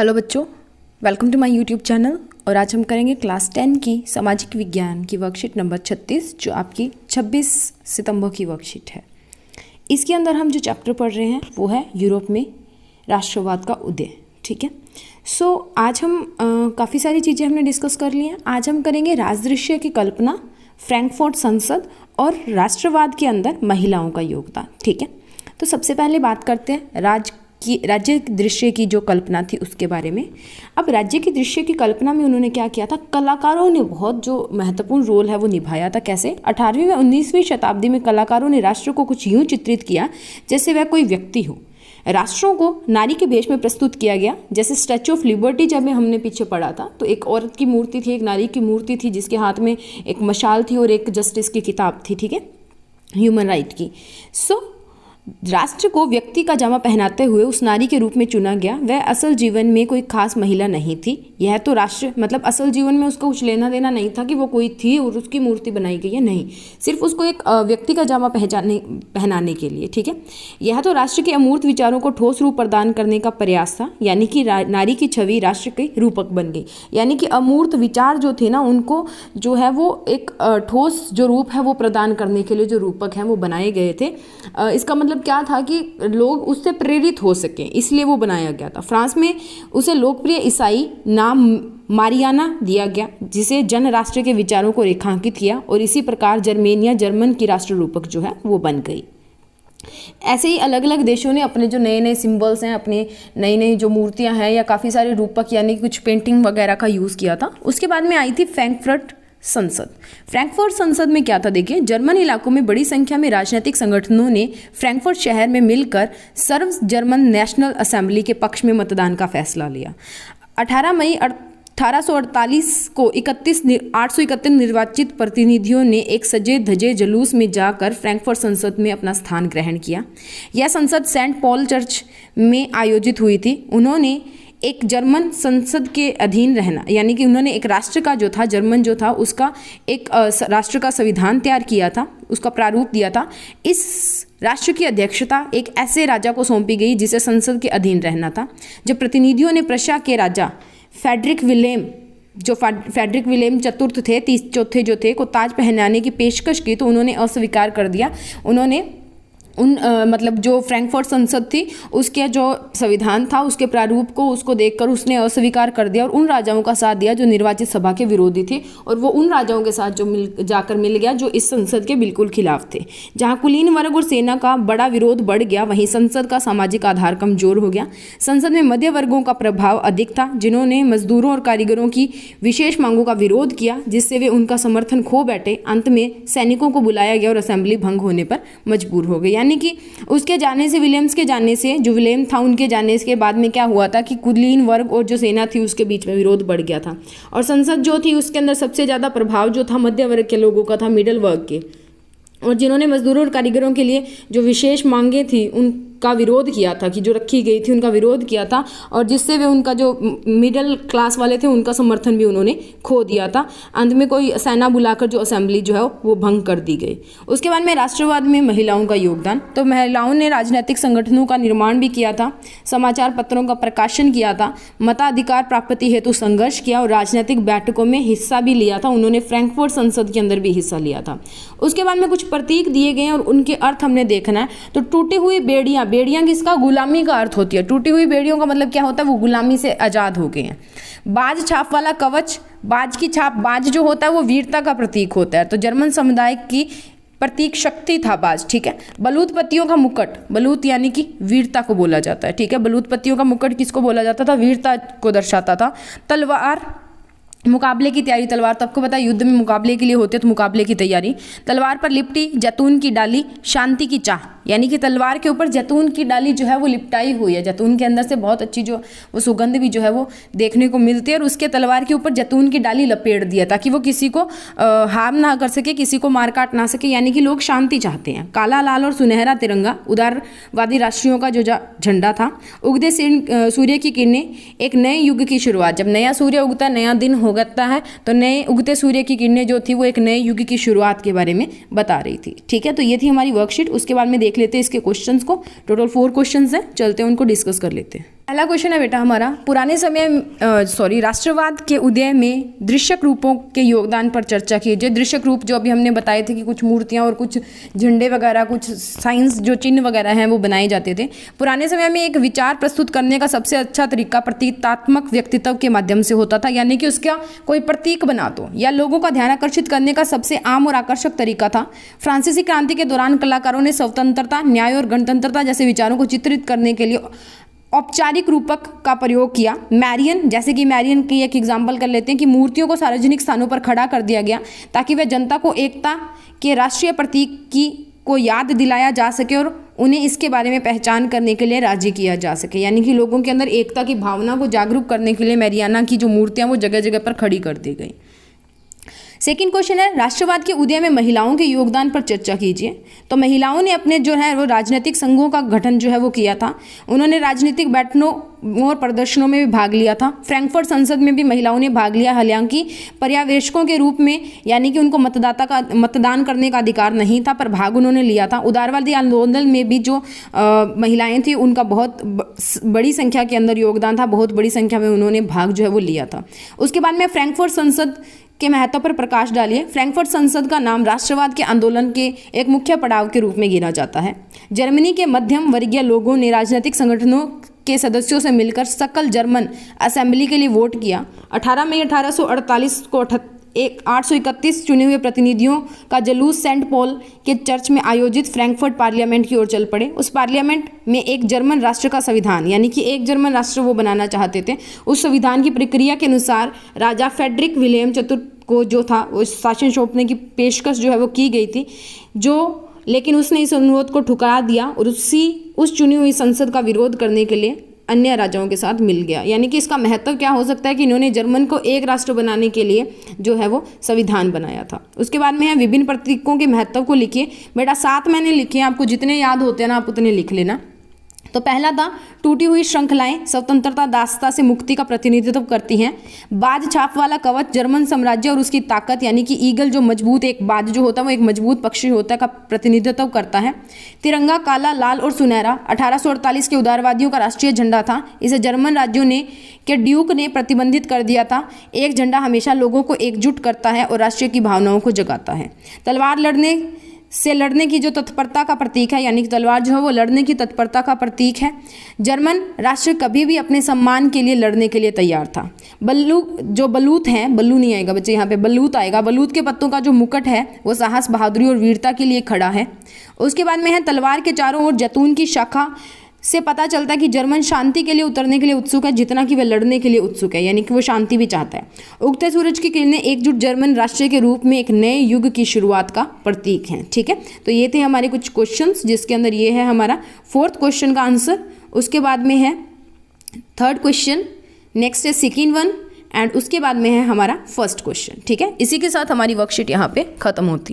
Hello बच्चों, welcome to my YouTube channel. और आज हम करेंगे क्लास 10 की सामाजिक विज्ञान की वर्कशीट नंबर 36, जो आपकी 26 सितंबर की वर्कशीट है। इसके अंदर हम जो चैप्टर पढ़ रहे हैं वो है यूरोप में राष्ट्रवाद का उदय। ठीक है, आज हम काफ़ी सारी चीज़ें हमने डिस्कस कर ली हैं। आज हम करेंगे राजदृश्य की कल्पना, फ्रैंकफर्ट संसद और राष्ट्रवाद के अंदर महिलाओं का योगदान। ठीक है, तो सबसे पहले बात करते हैं राज्य दृश्य की जो कल्पना थी उसके बारे में। अब राज्य की दृश्य की कल्पना में उन्होंने क्या किया था, कलाकारों ने बहुत जो महत्वपूर्ण रोल है वो निभाया था। कैसे? 18वीं व 19वीं शताब्दी में कलाकारों ने राष्ट्र को कुछ यूं चित्रित किया जैसे वह कोई व्यक्ति हो। राष्ट्रों को नारी के वेश में प्रस्तुत किया गया। जैसे स्टैचू ऑफ लिबर्टी जब हमने पीछे पढ़ा था, तो एक औरत की मूर्ति थी, एक नारी की मूर्ति थी, जिसके हाथ में एक मशाल थी और एक जस्टिस की किताब थी। ठीक है, ह्यूमन राइट की। राष्ट्र को व्यक्ति का जामा पहनाते हुए उस नारी के रूप में चुना गया। वह असल जीवन में कोई खास महिला नहीं थी। यह तो राष्ट्र मतलब असल जीवन में उसका कुछ लेना देना नहीं था कि वो कोई थी और उसकी मूर्ति बनाई गई है, नहीं, सिर्फ उसको एक व्यक्ति का जामा पहनाने के लिए। ठीक है, यह तो राष्ट्र के अमूर्त विचारों को ठोस रूप प्रदान करने का प्रयास था, यानी कि नारी की छवि राष्ट्र के रूपक बन गई। यानी कि अमूर्त विचार जो थे ना, उनको जो है वो एक ठोस जो रूप है वो प्रदान करने के लिए जो रूपक हैं वो बनाए गए थे। इसका मतलब क्या था कि लोग उससे प्रेरित हो सकें, इसलिए वो बनाया गया था। फ्रांस में उसे लोकप्रिय ईसाई नाम मारियाना दिया गया, जिसे जन राष्ट्र के विचारों को रेखांकित किया, और इसी प्रकार जर्मन की राष्ट्र रूपक जो है वो बन गई। ऐसे ही अलग अलग देशों ने अपने जो नए नए सिंबल्स हैं, अपने नई नई जो मूर्तियां हैं या काफ़ी सारे रूपक यानी कुछ पेंटिंग वगैरह का यूज़ किया था। उसके बाद में आई थी फ्रैंकफर्ट संसद में क्या था, देखिए, जर्मन इलाकों में बड़ी संख्या में राजनीतिक संगठनों ने फ्रैंकफर्ट शहर में मिलकर सर्व जर्मन नेशनल असेंबली के पक्ष में मतदान का फैसला लिया। 18 मई 1848 को 831 निर्वाचित प्रतिनिधियों ने एक सजे धजे जुलूस में जाकर फ्रैंकफर्ट संसद में अपना स्थान ग्रहण किया। यह संसद सेंट पॉल चर्च में आयोजित हुई थी। उन्होंने एक जर्मन संसद के अधीन रहना, यानी कि उन्होंने एक राष्ट्र का जो था, जर्मन जो था, उसका एक राष्ट्र का संविधान तैयार किया था, उसका प्रारूप दिया था। इस राष्ट्र की अध्यक्षता एक ऐसे राजा को सौंपी गई जिसे संसद के अधीन रहना था। जब प्रतिनिधियों ने प्रशा के राजा फेडरिक विलेम चतुर्थ थे, चौथे जो थे, को ताज पहनाने की पेशकश की, तो उन्होंने अस्वीकार कर दिया। उन्होंने मतलब जो फ्रैंकफर्ट संसद थी उसके जो संविधान था उसके प्रारूप को उसको देखकर उसने अस्वीकार कर दिया और उन राजाओं का साथ दिया जो निर्वाचित सभा के विरोधी थे, और वो उन राजाओं के साथ जो मिल गया जो इस संसद के बिल्कुल खिलाफ थे। जहां कुलीन वर्ग और सेना का बड़ा विरोध बढ़ गया, वहीं संसद का सामाजिक आधार कमजोर हो गया। संसद में मध्य वर्गों का प्रभाव अधिक था, जिन्होंने मजदूरों और कारीगरों की विशेष मांगों का विरोध किया, जिससे वे उनका समर्थन खो बैठे। अंत में सैनिकों को बुलाया गया और असेंबली भंग होने पर मजबूर हो गई। यानी कि उसके जाने से, विलियम्स के जाने से, जो विलियम था उनके जाने के बाद में क्या हुआ था कि कुलीन वर्ग और जो सेना थी उसके बीच में विरोध बढ़ गया था, और संसद जो थी उसके अंदर सबसे ज़्यादा प्रभाव जो था मध्य वर्ग के लोगों का था, मिडिल वर्ग के, और जिन्होंने मजदूरों और कारीगरों के लिए जो विशेष मांगे थी उनका विरोध किया था, कि जो रखी गई थी उनका विरोध किया था, और जिससे वे उनका जो मिडिल क्लास वाले थे उनका समर्थन भी उन्होंने खो दिया था। अंत में कोई सेना बुलाकर जो असेंबली जो है वो भंग कर दी गई। उसके बाद में राष्ट्रवाद में महिलाओं का योगदान, तो महिलाओं ने राजनीतिक संगठनों का निर्माण भी किया था, समाचार पत्रों का प्रकाशन किया था, मताधिकार प्राप्ति हेतु संघर्ष किया और राजनीतिक बैठकों में हिस्सा भी लिया था। उन्होंने फ्रैंकफर्ट संसद के अंदर भी हिस्सा लिया था। उसके बाद में कुछ प्रतीक दिए गए और उनके अर्थ हमने देखना है। तो टूटी हुई बेड़ियां किसका? गुलामी का अर्थ होती है। टूटी हुई बेड़ियों का मतलब क्या होता है? वो गुलामी से आज़ाद हो गए हैं। बाज छाप वाला कवच, बाज की छाप, बाज जो होता है वो वीरता का प्रतीक होता है, तो जर्मन समुदाय की प्रतीक शक्ति था बाज। ठीक है, बलूत पत्तियों का मुकुट, बलूत यानी कि वीरता को बोला जाता है। ठीक है, बलूत पत्तियों का मुकुट किसको बोला जाता था? वीरता को दर्शाता था। तलवार, मुकाबले की तैयारी, तलवार तो आपको पता है युद्ध में मुकाबले के लिए होते हैं, तो मुकाबले की तैयारी। तलवार पर लिपटी जैतून की डाली, शांति की चाह, यानी कि तलवार के ऊपर जैतून की डाली जो है वो लिपटाई हुई है। जैतून के अंदर से बहुत अच्छी जो वो सुगंध भी जो है वो देखने को मिलती है, और उसके तलवार के ऊपर जैतून की डाली लपेट दिया ताकि वो किसी को हार्म ना कर सके, किसी को मार काट ना सके, यानी कि लोग शांति चाहते हैं। काला, लाल और सुनहरा तिरंगा उदारवादी राष्ट्रीयों का जो झंडा था। उगते सूर्य की किरणें, एक नए युग की शुरुआत। जब नया सूर्य उगता है, नया दिन होता है, तो नए उगते सूर्य की किरणें जो थी वो एक नए युग की शुरुआत के बारे में बता रही थी। ठीक है, तो ये थी हमारी वर्कशीट। उसके बाद में देख लेते हैं इसके क्वेश्चंस को। टोटल 4 क्वेश्चंस हैं, चलते हैं उनको डिस्कस कर लेते हैं। पहला क्वेश्चन है बेटा हमारा, पुराने समय राष्ट्रवाद के उदय में दृश्यक रूपों के योगदान पर चर्चा कीजिए। दृश्यक रूप जो अभी हमने बताए थे कि कुछ मूर्तियां और कुछ झंडे वगैरह, कुछ साइंस जो चिन्ह वगैरह हैं वो बनाए जाते थे। पुराने समय में एक विचार प्रस्तुत करने का सबसे अच्छा तरीका प्रतीकात्मक व्यक्तित्व के माध्यम से होता था, यानी कि उसका कोई प्रतीक बना दो, या लोगों का ध्यान आकर्षित करने का सबसे आम और आकर्षक तरीका था। फ्रांसीसी क्रांति के दौरान कलाकारों ने स्वतंत्रता, न्याय और गणतंत्रता जैसे विचारों को चित्रित करने के लिए औपचारिक रूपक का प्रयोग किया। मैरियन, जैसे कि मैरियन की एक एग्जाम्पल कर लेते हैं कि मूर्तियों को सार्वजनिक स्थानों पर खड़ा कर दिया गया ताकि वह जनता को एकता के राष्ट्रीय प्रतीक की को याद दिलाया जा सके और उन्हें इसके बारे में पहचान करने के लिए राजी किया जा सके, यानी कि लोगों के अंदर एकता की भावना को जागरूक करने के लिए मैरियाना की जो मूर्तियाँ वो जगह जगह पर खड़ी कर दी गई। सेकंड क्वेश्चन है, राष्ट्रवाद के उदय में महिलाओं के योगदान पर चर्चा कीजिए। तो महिलाओं ने अपने जो है वो राजनीतिक संघों का गठन जो है वो किया था। उन्होंने राजनीतिक बैठकों और प्रदर्शनों में भी भाग लिया था। फ्रैंकफर्ट संसद में भी महिलाओं ने भाग लिया, हालांकि पर्यवेक्षकों के रूप में, यानी कि उनको मतदान करने का अधिकार नहीं था, पर भाग उन्होंने लिया था। उदारवादी आंदोलन में भी जो महिलाएं थी उनका बहुत बड़ी संख्या के अंदर योगदान था, बहुत बड़ी संख्या में उन्होंने भाग जो है वो लिया था। उसके बाद में फ्रैंकफर्ट संसद के महत्व पर प्रकाश डालिए। फ्रैंकफर्ट संसद का नाम राष्ट्रवाद के आंदोलन के एक मुख्य पड़ाव के रूप में गिना जाता है। जर्मनी के मध्यम वर्गीय लोगों ने राजनीतिक संगठनों के सदस्यों से मिलकर सकल जर्मन असेंबली के लिए वोट किया। 18 मई 1848 को 831 चुने हुए प्रतिनिधियों का जुलूस सेंट पॉल के चर्च में आयोजित फ्रैंकफर्ट पार्लियामेंट की ओर चल पड़े। उस पार्लियामेंट में एक जर्मन राष्ट्र का संविधान, यानी कि एक जर्मन राष्ट्र वो बनाना चाहते थे। उस संविधान की प्रक्रिया के अनुसार राजा फ्रेडरिक विलियम चतुर्थ को जो था वो शासन सौंपने की पेशकश जो है वो की गई थी, लेकिन उसने इस अनुरोध को ठुकरा दिया और उस चुनी हुई संसद का विरोध करने के लिए अन्य राजाओं के साथ मिल गया। यानी कि इसका महत्व क्या हो सकता है कि इन्होंने जर्मन को एक राष्ट्र बनाने के लिए जो है वो संविधान बनाया था। उसके बाद में है विभिन्न प्रतीकों के महत्व को लिखिए। बेटा 7 मैंने लिखे हैं, आपको जितने याद होते हैं ना आप उतने लिख लेना। तो पहला था, टूटी हुई श्रृंखलाएं स्वतंत्रता दासता से मुक्ति का प्रतिनिधित्व करती हैं। बाज छाप वाला कवच जर्मन साम्राज्य और उसकी ताकत, यानी कि ईगल जो मजबूत, एक बाज जो होता है वो एक मजबूत पक्षी होता है, का प्रतिनिधित्व करता है। तिरंगा काला, लाल और सुनहरा 1848 के उदारवादियों का राष्ट्रीय झंडा था। इसे जर्मन राज्यों के ड्यूक ने प्रतिबंधित कर दिया था। एक झंडा हमेशा लोगों को एकजुट करता है और राष्ट्रीय की भावनाओं को जगाता है। तलवार लड़ने की जो तत्परता का प्रतीक है, यानी कि तलवार जो है वो लड़ने की तत्परता का प्रतीक है। जर्मन राष्ट्र कभी भी अपने सम्मान के लिए लड़ने के लिए तैयार था। बलूत है, बल्लू नहीं आएगा बच्चे, यहाँ पे बलूत आएगा। बलूत के पत्तों का जो मुकुट है वो साहस, बहादुरी और वीरता के लिए खड़ा है। उसके बाद में है, तलवार के चारों ओर जैतून की शाखा से पता चलता है कि जर्मन शांति के लिए उतरने के लिए उत्सुक है जितना कि वह लड़ने के लिए उत्सुक है, यानी कि वो शांति भी चाहता है। उगते सूरज की किरणें एकजुट जर्मन राष्ट्र के रूप में एक नए युग की शुरुआत का प्रतीक हैं। ठीक है, तो ये थे हमारे कुछ क्वेश्चंस, जिसके अंदर ये है हमारा 4th क्वेश्चन का आंसर। उसके बाद में है 3rd क्वेश्चन, नेक्स्ट है 2nd वन, एंड उसके बाद में है हमारा 1st क्वेश्चन। ठीक है, इसी के साथ हमारी वर्कशीट यहाँ पे खत्म होती है।